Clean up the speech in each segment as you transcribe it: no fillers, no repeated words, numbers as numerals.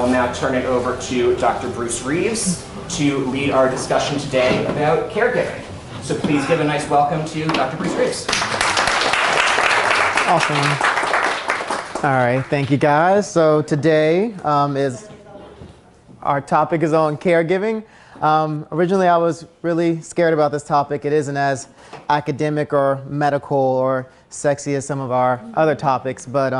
will now turn it over to Dr. Bruce Reeves to lead our discussion today about caregiving. So please give a nice welcome to Dr. Bruce Reeves. Awesome. All right, thank you guys. So today our topic is on caregiving. Originally I was really scared about this topic. It isn't as academic or medical or sexy as some of our other topics, but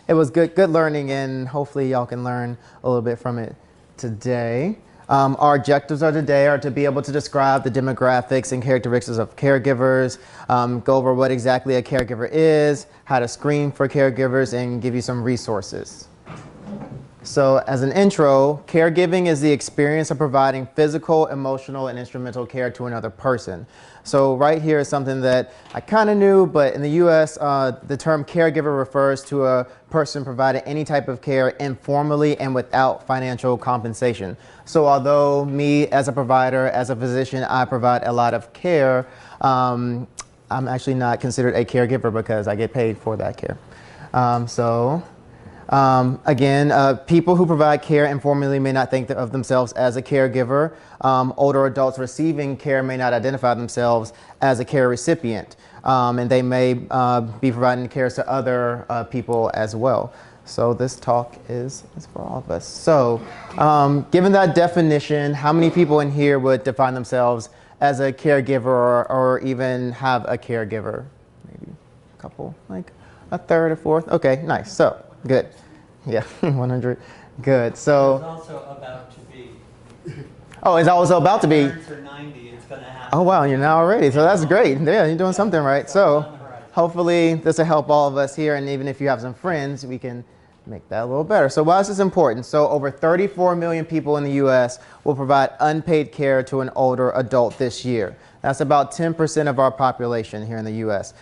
it was good learning, and hopefully y'all can learn a little bit from it today. Our objectives today are to be able to describe the demographics and characteristics of caregivers, go over what exactly a caregiver is, how to screen for caregivers, and give you some resources. So as an intro, caregiving is the experience of providing physical, emotional, and instrumental care to another person. So right here is something that I kind of knew, but in the US, the term caregiver refers to a person providing any type of care informally and without financial compensation. So although me as a provider, as a physician, I provide a lot of care, I'm actually not considered a caregiver because I get paid for that care. People who provide care informally may not think of themselves as a caregiver. Older adults receiving care may not identify themselves as a care recipient, and they may be providing care to other people as well. So this talk is for all of us. So given that definition, how many people in here would define themselves as a caregiver or even have a caregiver? Maybe a couple, like a third, a fourth. Okay, nice. So good. Yeah, 100. Good. So. It's also about to be. Oh, it's also about to be. If are 90, it's going to happen. Oh, wow, you're now already. So that's great. Yeah, you're doing something right. So hopefully this will help all of us here. And even if you have some friends, we can make that a little better. So why is this important? So over 34 million people in the U.S. will provide unpaid care to an older adult this year. That's about 10% of our population here in the U.S.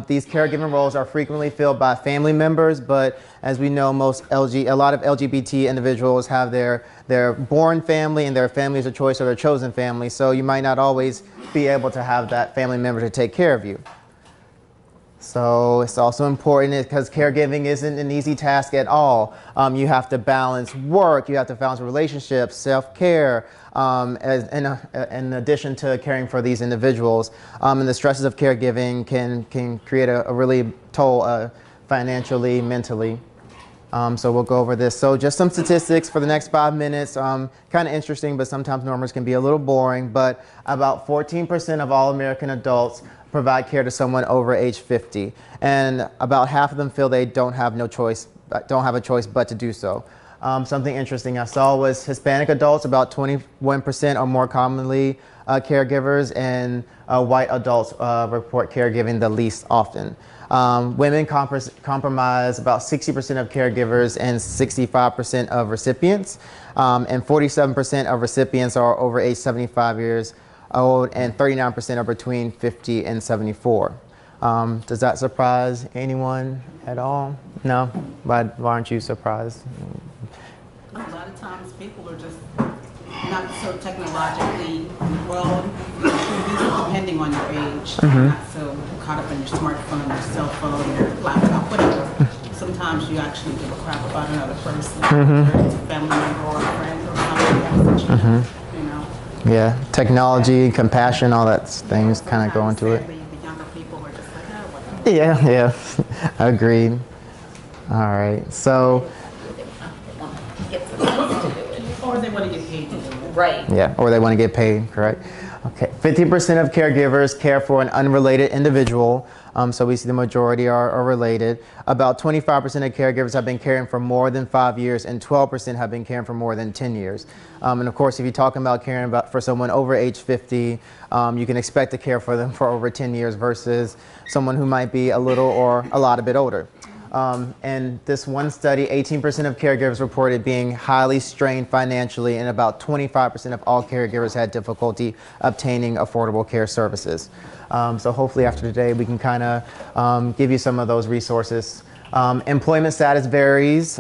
These caregiving roles are frequently filled by family members, but as we know, a lot of LGBT individuals have their born family and their families of choice or their chosen family, so you might not always be able to have that family member to take care of you. So it's also important because caregiving isn't an easy task at all. You have to balance work, you have to balance relationships, self-care, in addition to caring for these individuals. And the stresses of caregiving can create a really toll financially, mentally. So we'll go over this. So just some statistics for the next 5 minutes. Kind of interesting, but sometimes numbers can be a little boring. But about 14% of all American adults provide care to someone over age 50, and about half of them feel they don't have a choice but to do so. Something interesting I saw was Hispanic adults, about 21% are more commonly caregivers, and white adults report caregiving the least often. Women comprise about 60% of caregivers and 65% of recipients, and 47% of recipients are over age 75 years old, and 39% are between 50 and 74. Does that surprise anyone at all? No? Why aren't you surprised? A lot of times people are just not so technologically well, depending on your age, not so caught up in your smartphone, your cell phone, your laptop, whatever. Sometimes you actually give a crap about another person, whether it's a family member or a friend or something else, you know. Yeah, technology, compassion, all that things kind of go into it. The younger people are just like, oh, whatever. Yeah, agreed. All right, so. Or they want to get paid to do it. Right. Yeah, or they want to get paid, correct? Okay, 50% of caregivers care for an unrelated individual, so we see the majority are related. About 25% of caregivers have been caring for more than 5 years, and 12% have been caring for more than 10 years. And of course, if you're talking about caring for someone over age 50, you can expect to care for them for over 10 years versus someone who might be a little or a lot a bit older. And this one study, 18% of caregivers reported being highly strained financially, and about 25% of all caregivers had difficulty obtaining affordable care services. So hopefully after today we can kind of give you some of those resources Employment status varies.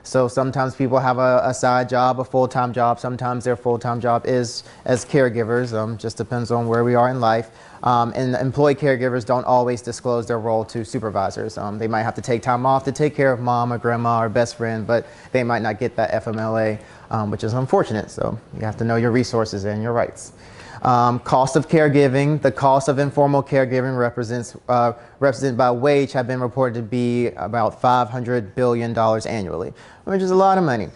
So sometimes people have a side job, a full-time job. Sometimes their full-time job is as caregivers. Just depends on where we are in life. And employee caregivers don't always disclose their role to supervisors. They might have to take time off to take care of mom or grandma or best friend, but they might not get that FMLA, which is unfortunate. So you have to know your resources and your rights. Cost of caregiving. The cost of informal caregiving represented by wage have been reported to be about $500 billion annually, which is a lot of money.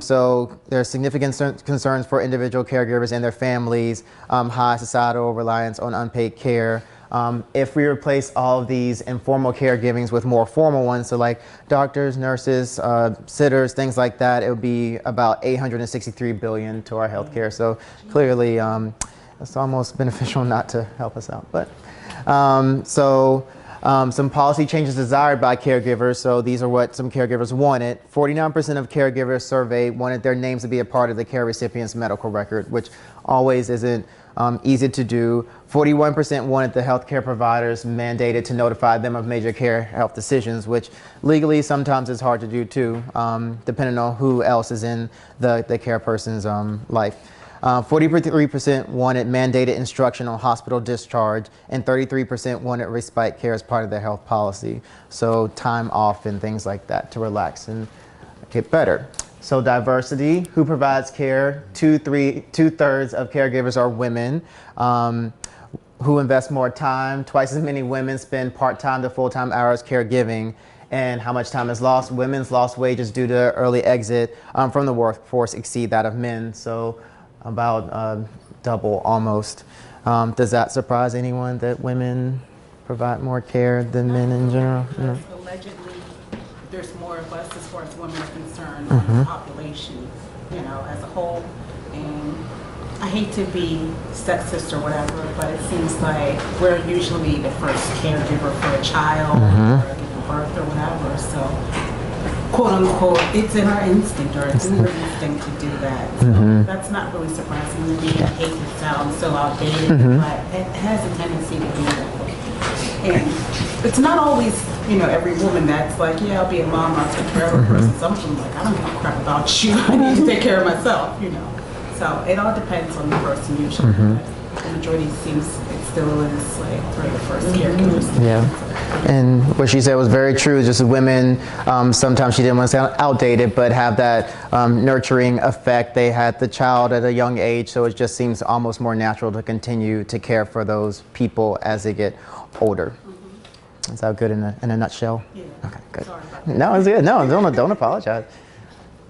So there's significant concerns for individual caregivers and their families, high societal reliance on unpaid care. If we replace all of these informal caregivings with more formal ones, so like doctors, nurses, sitters, things like that, it would be about $863 billion to our healthcare. So clearly, it's almost beneficial not to help us out. But some policy changes desired by caregivers. So these are what some caregivers wanted. 49% of caregivers surveyed wanted their names to be a part of the care recipient's medical record, which always isn't easy to do. 41% wanted the healthcare providers mandated to notify them of major care health decisions, which legally sometimes is hard to do too, depending on who else is in the care person's life. 43% wanted mandated instruction on hospital discharge, and 33% wanted respite care as part of their health policy. So time off and things like that to relax and get better. So diversity, who provides care? Two-thirds of caregivers are women. Who invest more time? Twice as many women spend part-time to full-time hours caregiving. And how much time is lost? Women's lost wages due to early exit from the workforce exceed that of men. So about double almost. Does that surprise anyone that women provide more care than men in general? Because allegedly, there's more of us as far as women are concerned in the population, as a whole. And I hate to be sexist or whatever, but it seems like we're usually the first caregiver for a child or giving birth or whatever. So, quote unquote, it's in our instinct or it's in our instinct to do that. So that's not really surprising to me. I hate to sound so outdated, but it has a tendency to do that. And it's not always, every woman that's like, yeah, I'll be a mom, I'll take care of a person. Some of them like, I don't give a crap about you. I need to take care of myself, So it all depends on the person usually. The majority seems it still is like for the first caregivers. Yeah. And what she said was very true. Just women, sometimes she didn't want to sound outdated, but have that nurturing effect. They had the child at a young age, so it just seems almost more natural to continue to care for those people as they get older. Is that good in a nutshell? Yeah. Okay, good. Sorry about that. No, it's good. No, don't apologize.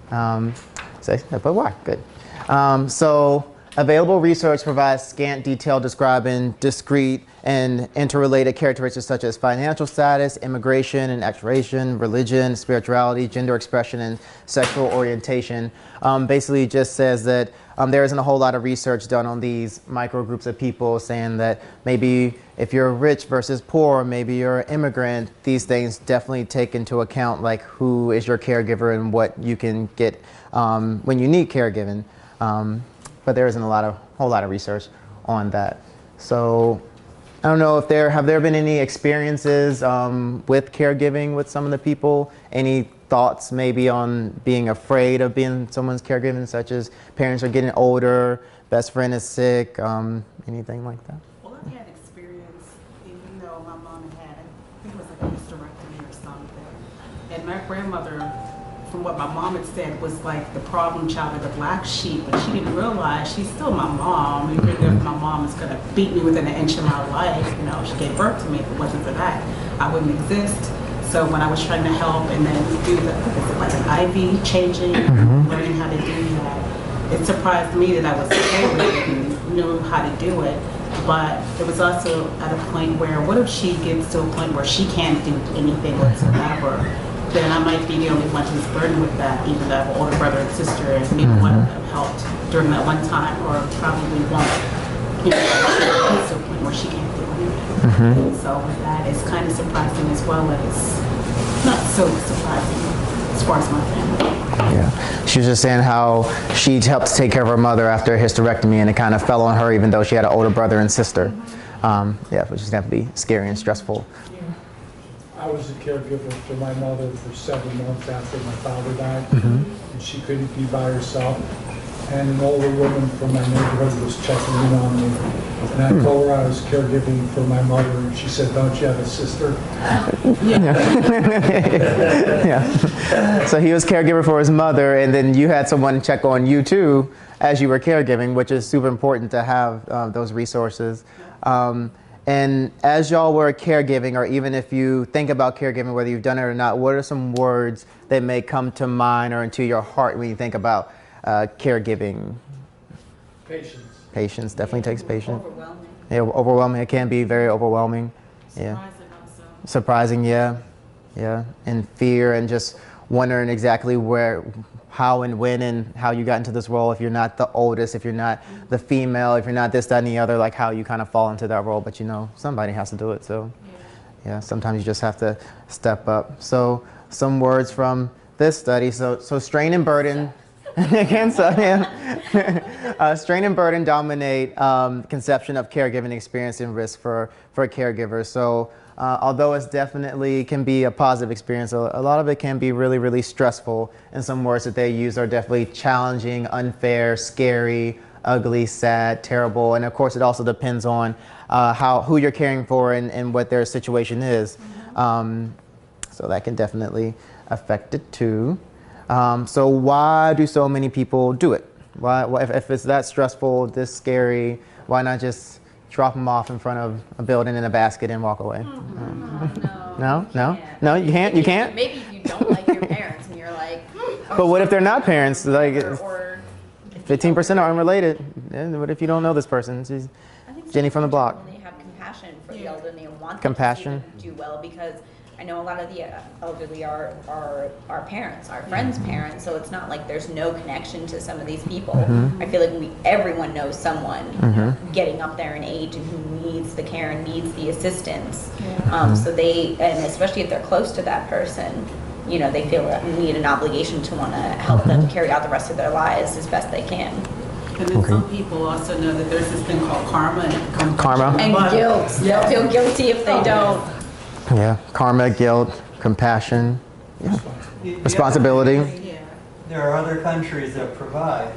But why? Good. So available research provides scant detail describing discrete and interrelated characteristics such as financial status, immigration and expatriation, religion, spirituality, gender expression, and sexual orientation. Basically just says that there isn't a whole lot of research done on these micro groups of people, saying that maybe if you're rich versus poor, maybe you're an immigrant, these things definitely take into account like who is your caregiver and what you can get when you need caregiving. But there isn't a whole lot of research on that. So I don't know if have there been any experiences with caregiving with some of the people? Any thoughts maybe on being afraid of being someone's caregiving, such as parents are getting older, best friend is sick, anything like that? Well, I've had experience, even though my mom had, I think it was like a hysterectomy or something. And my grandmother, from what my mom had said, was like the problem child or the black sheep, but she didn't realize she's still my mom. Even if my mom is gonna beat me within an inch of my life, she gave birth to me. If it wasn't for that, I wouldn't exist. So when I was trying to help and then do like an IV changing, learning how to do that, it surprised me that I was okay with it and knew how to do it. But it was also at a point where, what if she gets to a point where she can't do anything whatsoever? Then I might be the only one who's burdened with that, even though I have an older brother and sister, and maybe one of them helped during that one time, or probably won't. Get to a point where she can't do anything. So with that, it's kind of surprising as well as not so surprising as far as my family. Yeah, she was just saying how she helped take care of her mother after a hysterectomy, and it kind of fell on her, even though she had an older brother and sister. Yeah, which is going to be scary and stressful. I was a caregiver for my mother for 7 months after my father died, and she couldn't be by herself. And an older woman from my neighborhood was checking in on me. And I told her I was caregiving for my mother, and she said, "Don't you have a sister?" Yeah. So he was caregiver for his mother, and then you had someone check on you too as you were caregiving, which is super important to have those resources. And as y'all were caregiving, or even if you think about caregiving, whether you've done it or not, what are some words that may come to mind or into your heart when you think about caregiving? Patience. Patience definitely takes patience. Overwhelming. Yeah, overwhelming. It can be very overwhelming. Yeah. Surprising also. Surprising, yeah. Yeah. And fear and just wondering exactly where, how and when and how you got into this role. If you're not the oldest, if you're not the female, if you're not this, that, and the other, like how you kind of fall into that role. But you know, somebody has to do it. So yeah, sometimes you just have to step up. So some words from this study. So strain and burden. Again, so yeah. Strain and burden dominate conception of caregiving experience and risk for caregivers. So although it's definitely can be a positive experience, a lot of it can be really, really stressful. And some words that they use are definitely challenging, unfair, scary, ugly, sad, terrible. And of course, it also depends on who you're caring for and what their situation is. So that can definitely affect it too. So why do so many people do it? Why if it's that stressful, this scary, why not just drop them off in front of a building in a basket and walk away? No, you can't. You can't. Maybe if you don't like your parents and you're like. But what if they're not parents? Like or 15% are unrelated. And what if you don't know this person? She's I think Jenny from the block. They have compassion for the elderly and want Compassion. them to see them do well, because I know a lot of the elderly are our parents, our friends' parents, so it's not like there's no connection to some of these people. I feel like everyone knows someone getting up there in age and who needs the care and needs the assistance. So they, and especially if they're close to that person, you know, they feel that need an obligation to want to help them carry out the rest of their lives as best they can. And then some people also know that there's this thing called karma. And guilt. They'll feel guilty if they don't. Yeah, karma, guilt, compassion, responsibility. Yeah. There are other countries that provide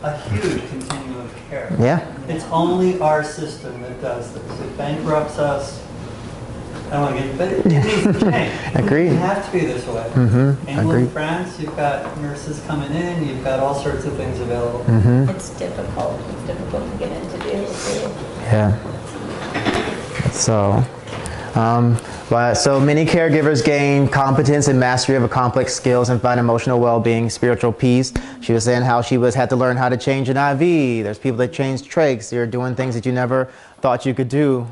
a huge continuum of care. Yeah. It's only our system that does this. It bankrupts us. I don't want to get, but it needs to change. Agreed. It has to be this way. Agreed. England, France, you've got nurses coming in, you've got all sorts of things available. It's difficult. It's difficult to get into too. Yeah. So, so many caregivers gain competence and mastery of complex skills and find emotional well-being, spiritual peace. She was saying how she had to learn how to change an IV. There's people that change trachs. You're doing things that you never thought you could do.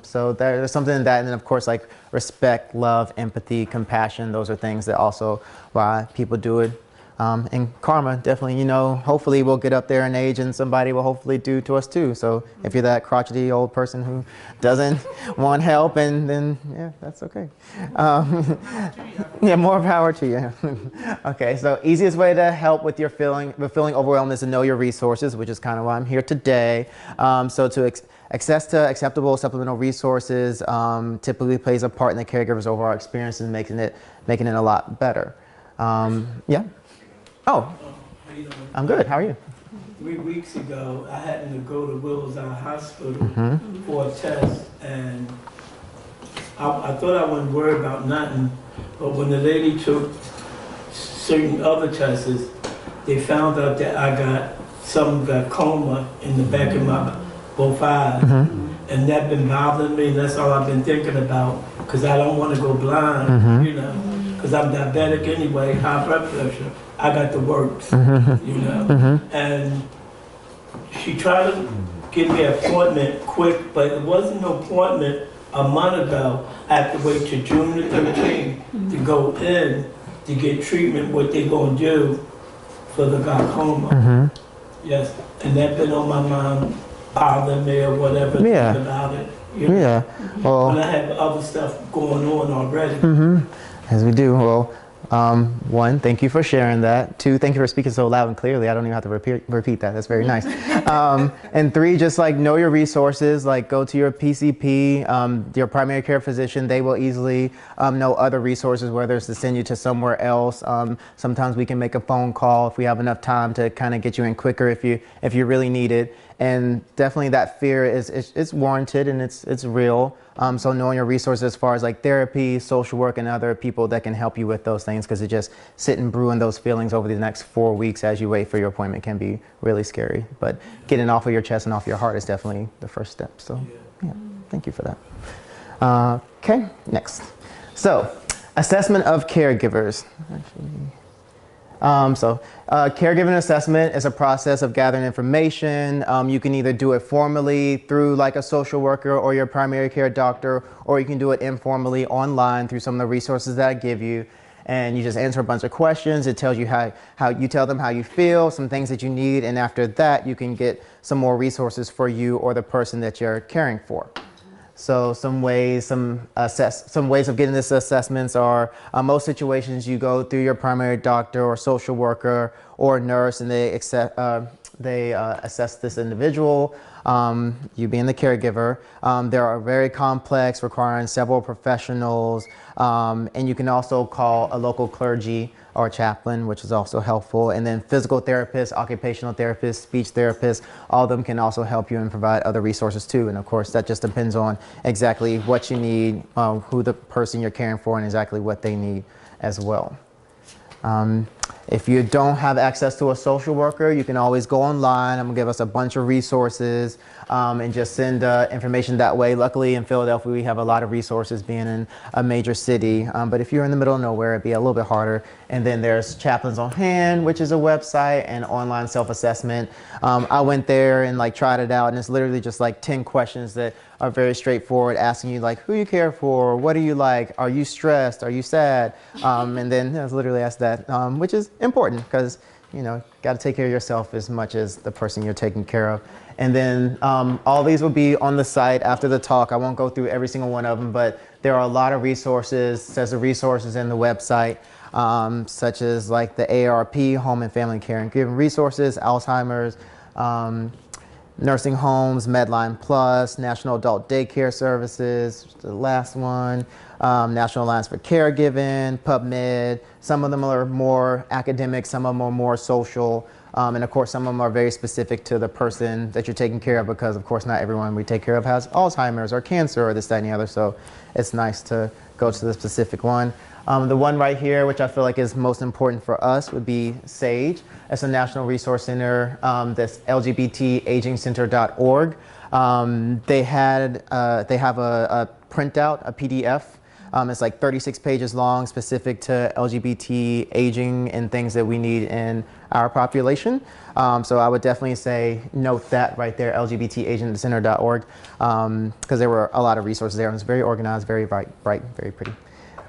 So there's something in that. And then of course, like respect, love, empathy, compassion. Those are things that also why people do it. And karma, definitely, you know, hopefully we'll get up there in age and somebody will hopefully do to us too. So if you're that crotchety old person who doesn't want help, and then, yeah, that's okay. Yeah, more power to you. Okay, so easiest way to help with feeling overwhelmed is to know your resources, which is kind of why I'm here today. So to access to acceptable supplemental resources typically plays a part in the caregiver's overall experience and making it a lot better. Yeah. Oh, I'm good. How are you? 3 weeks ago, I happened to go to Willows Eye Hospital for a test, and I thought I wouldn't worry about nothing, but when the lady took certain other tests, they found out that I got some glaucoma in the back of my both eyes, and that's been bothering me. That's all I've been thinking about, because I don't want to go blind, you know, because I'm diabetic anyway, high blood pressure. I got the works, you know. And she tried to get me an appointment quick, but it wasn't no appointment a month ago. I have to wait till June the 13th to go in to get treatment, what they gonna do for the glaucoma. Yes, and that's been on my mind, bothering me or whatever, thinking about it. You know? Yeah. Well, but I have other stuff going on already. as we do. Well, One, thank you for sharing that. Two, thank you for speaking so loud and clearly. I don't even have to repeat that. That's very nice. And three, just like know your resources, like go to your PCP, your primary care physician. They will easily know other resources, whether it's to send you to somewhere else. Sometimes we can make a phone call if we have enough time to kind of get you in quicker if you really need it. And definitely that fear is warranted and it's real. So knowing your resources as far as like therapy, social work, and other people that can help you with those things, because it just sit and brew in those feelings over the next 4 weeks as you wait for your appointment can be really scary. But getting off of your chest and off your heart is definitely the first step. So yeah, thank you for that. Okay, next. So assessment of caregivers. Caregiving assessment is a process of gathering information. You can either do it formally through like a social worker or your primary care doctor, or you can do it informally online through some of the resources that I give you. And you just answer a bunch of questions. It tells you how you tell them how you feel, some things that you need, and after that you can get some more resources for you or the person that you're caring for. So some ways of getting this assessments are most situations you go through your primary doctor or social worker or nurse, and they assess this individual, you being the caregiver. They are very complex, requiring several professionals, and you can also call a local clergy or chaplain, which is also helpful. And then physical therapists, occupational therapists, speech therapists, all of them can also help you and provide other resources too. And of course, that just depends on exactly what you need, who the person you're caring for, and exactly what they need as well. If you don't have access to a social worker, you can always go online. I'm gonna give us a bunch of resources and just send information that way. Luckily in Philadelphia, we have a lot of resources being in a major city. But if you're in the middle of nowhere, it'd be a little bit harder. And then there's Chaplains on Hand, which is a website, and online self-assessment. I went there and like tried it out, and it's literally just like 10 questions that are very straightforward, asking you like who you care for, what do you like, are you stressed, are you sad, and then I was literally asked that, which is important because got to take care of yourself as much as the person you're taking care of. And then all these will be on the site after the talk. I won't go through every single one of them, but there are a lot of resources, sets of resources in the website, such as like the AARP, Home and Family Care and Caregiving Resources, Alzheimer's, nursing homes, Medline Plus, National Adult Daycare Services, the last one, National Alliance for Caregiving, PubMed. Some of them are more academic, some of them are more social, and of course some of them are very specific to the person that you're taking care of, because of course not everyone we take care of has Alzheimer's or cancer or this, that, and the other, so it's nice to go to the specific one. The one right here, which I feel like is most important for us, would be SAGE. It's a national resource center, that's LGBTagingcenter.org. They have a printout, a PDF. It's like 36 pages long, specific to LGBT aging and things that we need in our population. So I would definitely say note that right there, LGBTagingcenter.org, because there were a lot of resources there, and it's very organized, very bright, very pretty.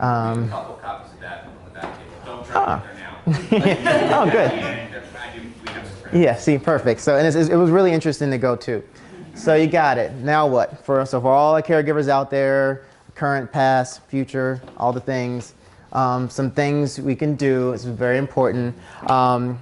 A couple copies of that on the back table. Don't try to get there now. Oh, good. We have some Yeah, see, perfect. So, and it was really interesting to go to. So you got it. Now what? For all the caregivers out there, current, past, future, all the things, some things we can do, it's very important, to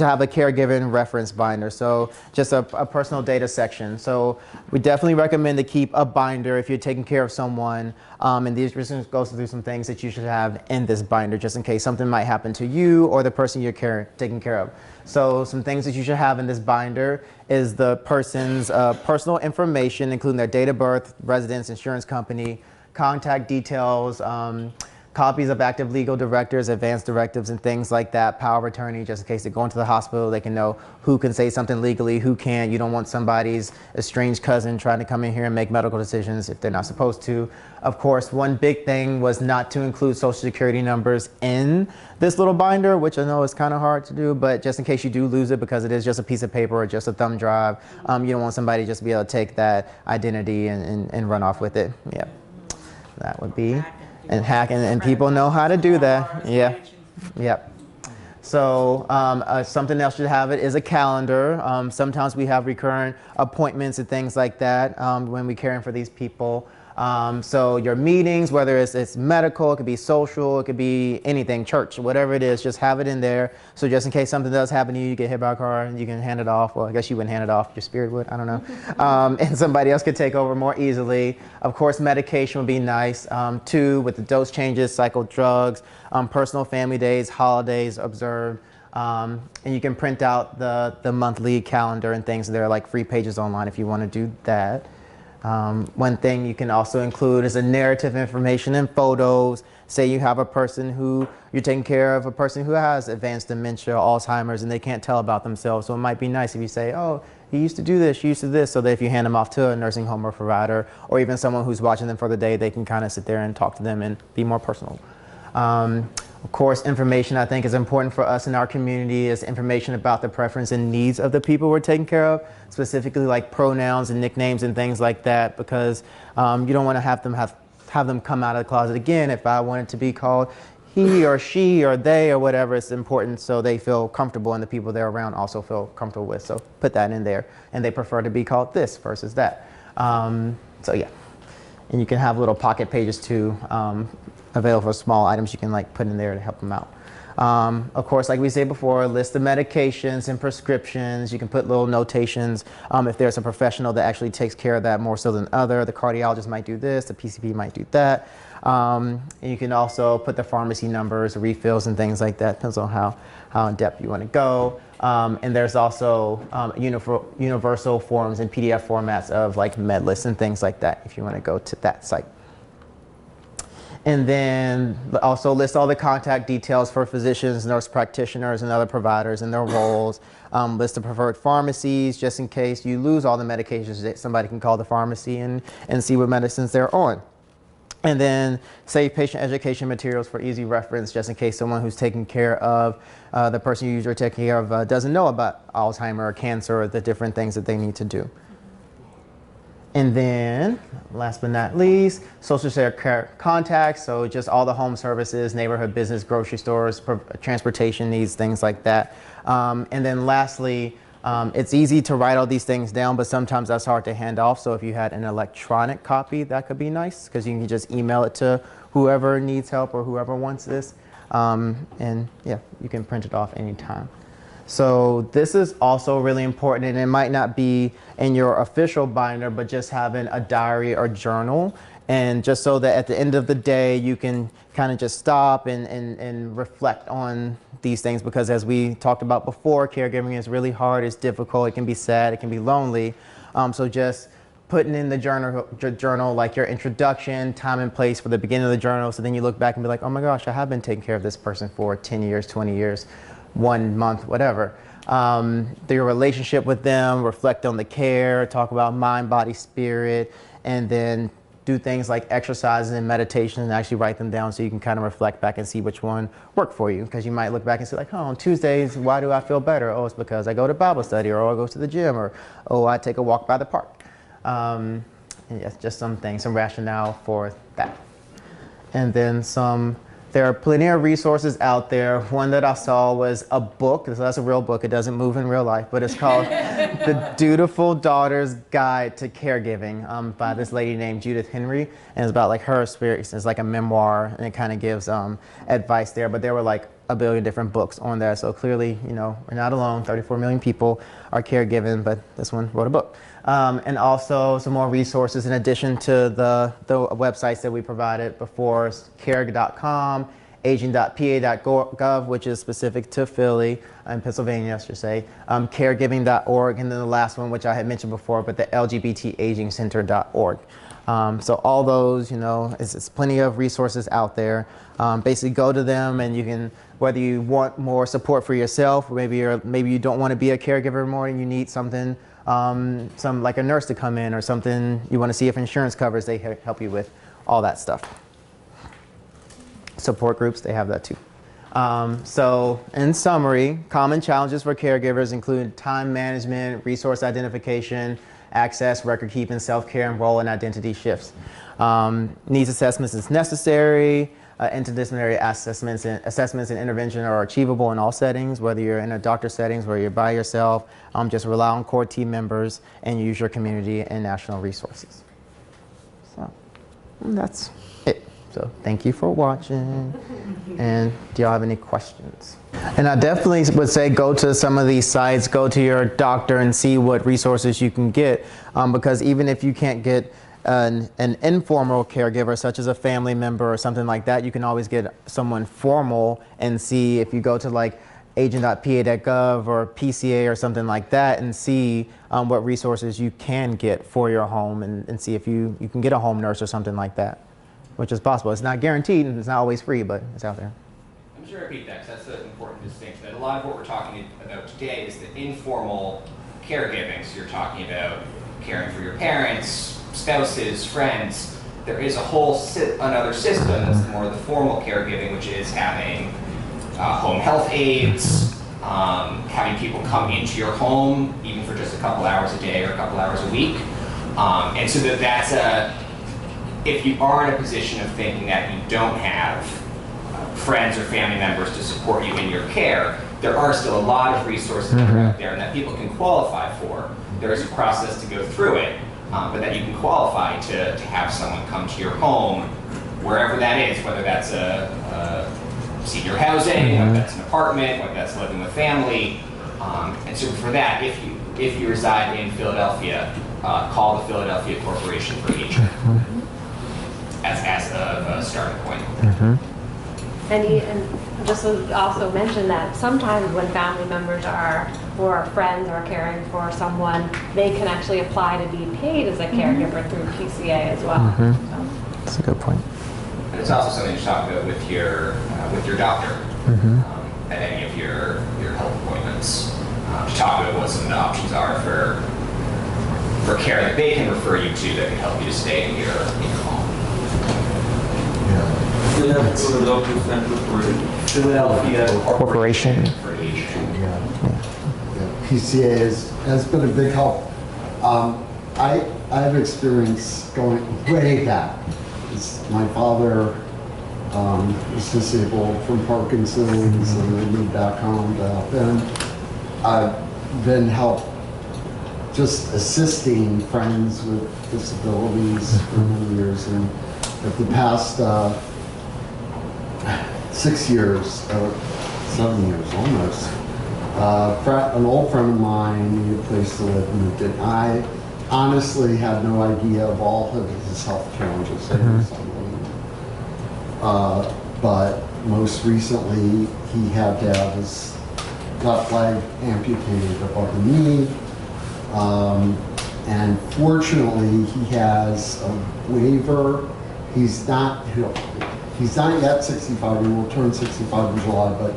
have a caregiving reference binder. So just a personal data section. So we definitely recommend to keep a binder if you're taking care of someone. And these just goes through some things that you should have in this binder, just in case something might happen to you or the person you're taking care of. So some things that you should have in this binder is the person's personal information, including their date of birth, residence, insurance company, contact details, copies of active legal directives, advance directives, and things like that, power of attorney, just in case they go into the hospital, they can know who can say something legally, who can't. You don't want somebody's estranged cousin trying to come in here and make medical decisions if they're not supposed to. Of course, one big thing was not to include social security numbers in this little binder, which I know is kind of hard to do, but just in case you do lose it, because it is just a piece of paper or just a thumb drive, you don't want somebody just to be able to take that identity and run off with it. Yeah, that would be. And hacking, and people know how to do that. Yeah, yep. So something else should have it is a calendar. Sometimes we have recurrent appointments and things like that when we're caring for these people. So your meetings, whether it's medical, it could be social, it could be anything, church, whatever it is, just have it in there. So just in case something does happen to you, you get hit by a car, you can hand it off. Well, I guess you wouldn't hand it off, your spirit would, I don't know. And somebody else could take over more easily. Of course, medication would be nice. Too, with the dose changes, cycle drugs, personal family days, holidays observed. And you can print out the monthly calendar and things. There are like free pages online if you want to do that. One thing you can also include is a narrative information and photos. Say you have a person who you're taking care of, a person who has advanced dementia, Alzheimer's, and they can't tell about themselves. So it might be nice if you say, oh, he used to do this, she used to do this, so that if you hand them off to a nursing home or provider, or even someone who's watching them for the day, they can kind of sit there and talk to them and be more personal. Of course, information I think is important for us in our community is information about the preference and needs of the people we're taking care of, specifically like pronouns and nicknames and things like that, because you don't want to have them come out of the closet again. If I want it to be called he or she or they or whatever, it's important so they feel comfortable and the people they're around also feel comfortable with. So put that in there, and they prefer to be called this versus that. So yeah, and you can have little pocket pages too. Available for small items you can like put in there to help them out. Of course, like we said before, list the medications and prescriptions. You can put little notations if there's a professional that actually takes care of that more so than other. The cardiologist might do this, the PCP might do that. And you can also put the pharmacy numbers, refills, and things like that. Depends on how in depth you want to go. And there's also universal forms and PDF formats of like med lists and things like that if you want to go to that site. And then also list all the contact details for physicians, nurse practitioners, and other providers and their roles. List the preferred pharmacies, just in case you lose all the medications, that somebody can call the pharmacy and see what medicines they're on. And then save patient education materials for easy reference, just in case someone who's taking care of the person you're taking care of doesn't know about Alzheimer or cancer or the different things that they need to do. And then, last but not least, social care contacts, so just all the home services, neighborhood business, grocery stores, transportation needs, things like that. And then lastly, it's easy to write all these things down, but sometimes that's hard to hand off. So if you had an electronic copy, that could be nice, because you can just email it to whoever needs help or whoever wants this. And yeah, you can print it off anytime. So this is also really important, and it might not be in your official binder, but just having a diary or journal, and just so that at the end of the day you can kind of just stop and reflect on these things, because as we talked about before, caregiving is really hard, it's difficult, it can be sad, it can be lonely. So just putting in the journal like your introduction, time and place for the beginning of the journal, so then you look back and be like, oh my gosh, I have been taking care of this person for 10 years, 20 years. 1 month, whatever. Your relationship with them, reflect on the care, talk about mind, body, spirit, and then do things like exercises and meditation and actually write them down so you can kind of reflect back and see which one worked for you. Because you might look back and say like, oh, on Tuesdays, why do I feel better? Oh, it's because I go to Bible study, or I go to the gym, or oh, I take a walk by the park. And yes, just some things, some rationale for that. And then there are plenty of resources out there. One that I saw was a book. So that's a real book. It doesn't move in real life, but it's called The Dutiful Daughter's Guide to Caregiving by this lady named Judith Henry. And it's about like her experience. It's like a memoir, and it kind of gives advice there. But there were like a billion different books on there. So clearly, you know, we're not alone. 34 million people are caregiving, but this one wrote a book. And also some more resources in addition to the websites that we provided before: care.com, aging.pa.gov, which is specific to Philly and Pennsylvania, I should say, caregiving.org, and then the last one, which I had mentioned before, but the LGBTagingcenter.org. So all those, you know, it's plenty of resources out there. Basically go to them, and you can, whether you want more support for yourself, or maybe you don't want to be a caregiver more and you need something, some like a nurse to come in, or something you want to see if insurance covers, they help you with all that stuff. Support groups, they have that too. So in summary, common challenges for caregivers include time management, resource identification, access, record keeping, self-care, and role and identity shifts. Needs assessments is necessary. Interdisciplinary assessments and intervention are achievable in all settings, whether you're in a doctor settings, where you're by yourself. Just rely on core team members and use your community and national resources. So And that's it. So thank you for watching. And do y'all have any questions? And I definitely would say go to some of these sites, go to your doctor and see what resources you can get. Because even if you can't get an informal caregiver, such as a family member or something like that, you can always get someone formal and see if you go to like agent.pa.gov or PCA or something like that and see what resources you can get for your home and see if you can get a home nurse or something like that, which is possible. It's not guaranteed and it's not always free, but it's out there. I'm just going to repeat that because that's an important distinction. That a lot of what we're talking about today is the informal caregiving. So you're talking about caring for your parents, spouses, friends. There is a whole another system that's more the formal caregiving, which is having home health aides, having people come into your home, even for just a couple hours a day or a couple hours a week. And so that's if you are in a position of thinking that you don't have friends or family members to support you in your care, there are still a lot of resources that are out there and that people can qualify for. There is a process to go through it, but that you can qualify to have someone come to your home, wherever that is, whether that's a senior housing, whether that's an apartment, whether that's living with family. And so for that, if you reside in Philadelphia, call the Philadelphia Corporation for agent as a starting point. And just to also mention that sometimes when family members or friends are caring for someone, they can actually apply to be paid as a caregiver through PCA as well. So. That's a good point. And it's also something to talk about with your doctor at any of your health appointments. To talk about what some of the options are for care that they can refer you to that can help you to stay in your home. Philadelphia Center for Philadelphia Corporation. for Aging. PCA has been a big help. I have experience going way back. My father was disabled from Parkinson's and I moved back home to help him. I've been helped just assisting friends with disabilities for many years, and at the past 6 years, 7 years almost, an old friend of mine needed a place to live and moved in. I honestly had no idea of all of his health challenges. But most recently, he had to have his left leg amputated above the knee. And fortunately, he has a waiver. He's not yet 65. He will turn 65 in July, but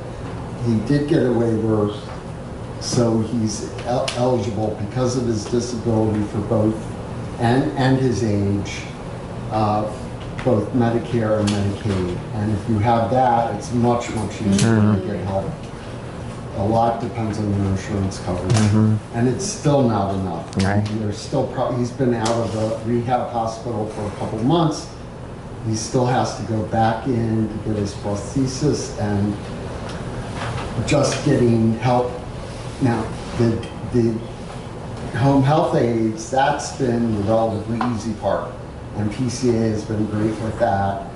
he did get a waiver, so he's eligible because of his disability for both and his age, both Medicare and Medicaid. And if you have that, it's much easier to get help. A lot depends on your insurance coverage, and it's still not enough. Right. There's still he's been out of the rehab hospital for a couple months. He still has to go back in to get his prosthesis and just getting help. Now, the home health aides, that's been the relatively easy part, and PCA has been great with that.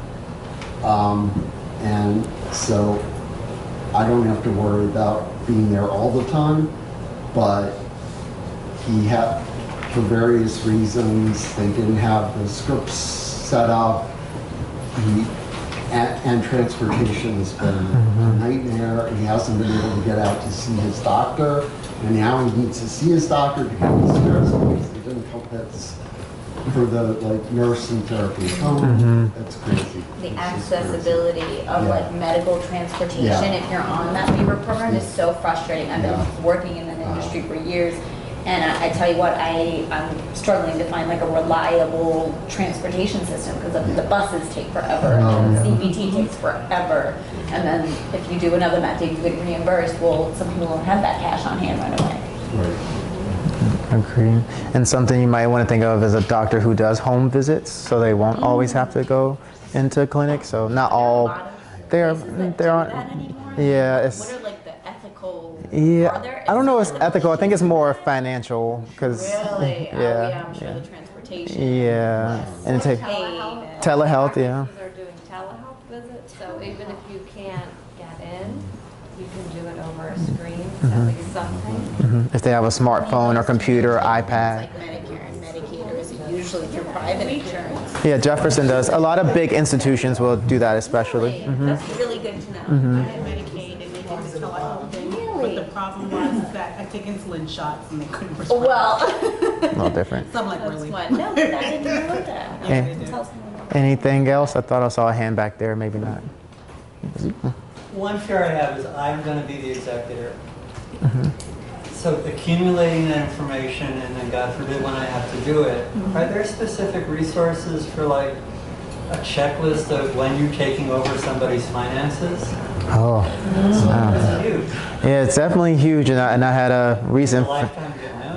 And so I don't have to worry about being there all the time, but he had, for various reasons, they didn't have the scripts set up. And transportation has been a nightmare. He hasn't been able to get out to see his doctor, and now he needs to see his doctor to get his care because they didn't help that's for the nurse and therapy at home. That's crazy. The accessibility of medical transportation, if you're on that waiver program, is so frustrating. I've been working in that industry for years, and I tell you what, I'm struggling to find a reliable transportation system because the buses take forever, and CBT takes forever, and then if you do another method, you get reimbursed. Well, some people don't have that cash on hand right away. Right. Agree. And something you might want to think of is a doctor who does home visits, so they won't always have to go into clinic. So not all. They're on. Yeah, it's. What are the ethical? Yeah, I don't know. If it's ethical. I think it's more financial because. Really? Yeah. I'm sure the transportation. Yeah, and it takes. Telehealth, yeah. Practices are doing telehealth visits, so even if you can't get in, you can do it over a screen, at least something. If they have a smartphone or computer, iPad. Like Medicare and Medicaid, or is it usually through private insurance? Yeah, Jefferson does. A lot of big institutions will do that, especially. That's really good to know. I had Medicaid and they did the telehealth thing. Really? But the problem was that I took insulin shots and they couldn't prescribe. Well, A little different. So I'm like, that's really? one. No, I didn't know that. Yeah, they do. Tell someone else. Anything else? I thought I saw a hand back there. Maybe not. One fear I have is I'm going to be the executor. So accumulating that information, and then God forbid when I have to do it, are there specific resources for like a checklist of when you're taking over somebody's finances? Oh, It's huge. yeah, it's definitely huge, and I had a It's a recent. lifetime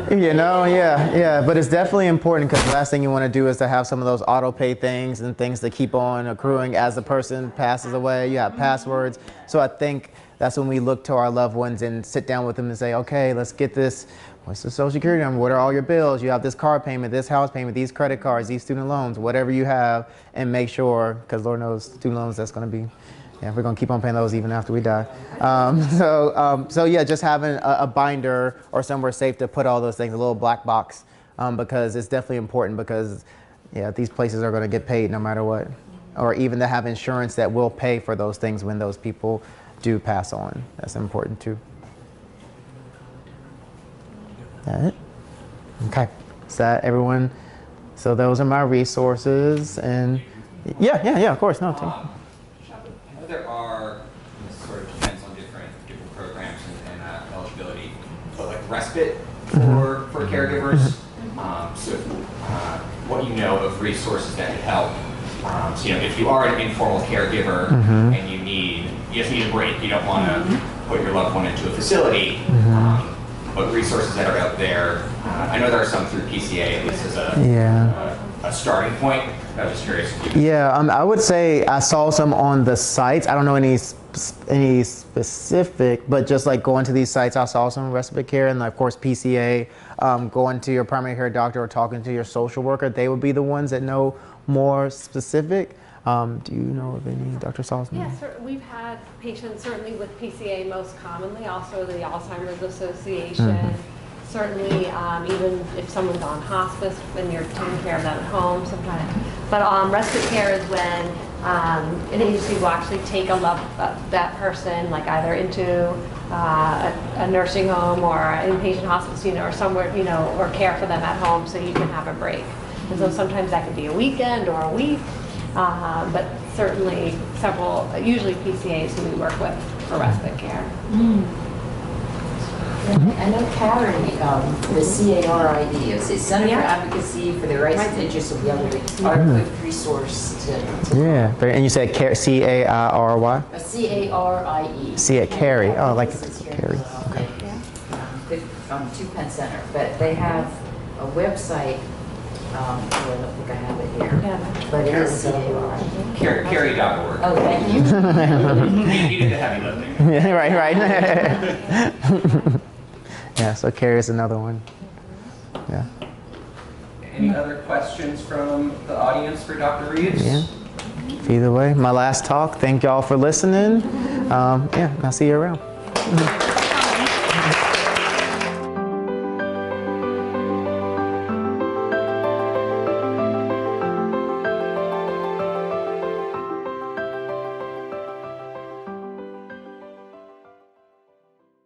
getting out. Yeah, but it's definitely important because the last thing you want to do is to have some of those auto pay things and things that keep on accruing as the person passes away. You have passwords. So I think that's when we look to our loved ones and sit down with them and say, okay, let's get this. What's the Social Security number? What are all your bills? You have this car payment, this house payment, these credit cards, these student loans, whatever you have, and make sure, because Lord knows student loans, that's going to be. Yeah, we're gonna keep on paying those even after we die. So yeah, just having a binder or somewhere safe to put all those things, a little black box, because it's definitely important because yeah, these places are gonna get paid no matter what, or even to have insurance that will pay for those things when those people do pass on. That's important too. That it? Okay, is that everyone? So those are my resources, and yeah, of course, no. There are, this sort of depends on different programs and eligibility, but like respite for caregivers. So what you know of resources that could help. So if you are an informal caregiver and you just need a break, you don't want to put your loved one into a facility, but resources that are out there, I know there are some through PCA, at least as a starting point. I was just curious. I would say I saw some on the sites. I don't know any specific, but just like going to these sites, I saw some respite care, and of course PCA, going to your primary care doctor or talking to your social worker. They would be the ones that know more specific. Do you know of any, Dr. Salzman? Yes, we've had patients certainly with PCA most commonly, also the Alzheimer's Association. Certainly, even if someone's on hospice and you're taking care of them at home sometimes. But respite care is when an agency will actually take that person like either into a nursing home or an inpatient hospice unit or somewhere, or care for them at home so you can have a break. And so sometimes that could be a weekend or a week, but certainly usually PCAs who we work with for respite care. I know CARID, the C-A-R-I-D, it's the Center for Advocacy for the Rights and Interests of the Elderly, are a good resource to and you said C-A-R-Y? C-A-R-I-E. Carrie. Oh, I like Carrie. Okay. Two Penn Center, but they have a website. I don't think I have it here, but it is C-A-R-I-E. Carry.org. Oh, thank you. You did the heavy lifting. Yeah, right. Yeah, so Carrie is another one. Yeah. Any other questions from the audience for Dr. Reeves? Yeah. Either way, my last talk. Thank y'all for listening. I'll see you around.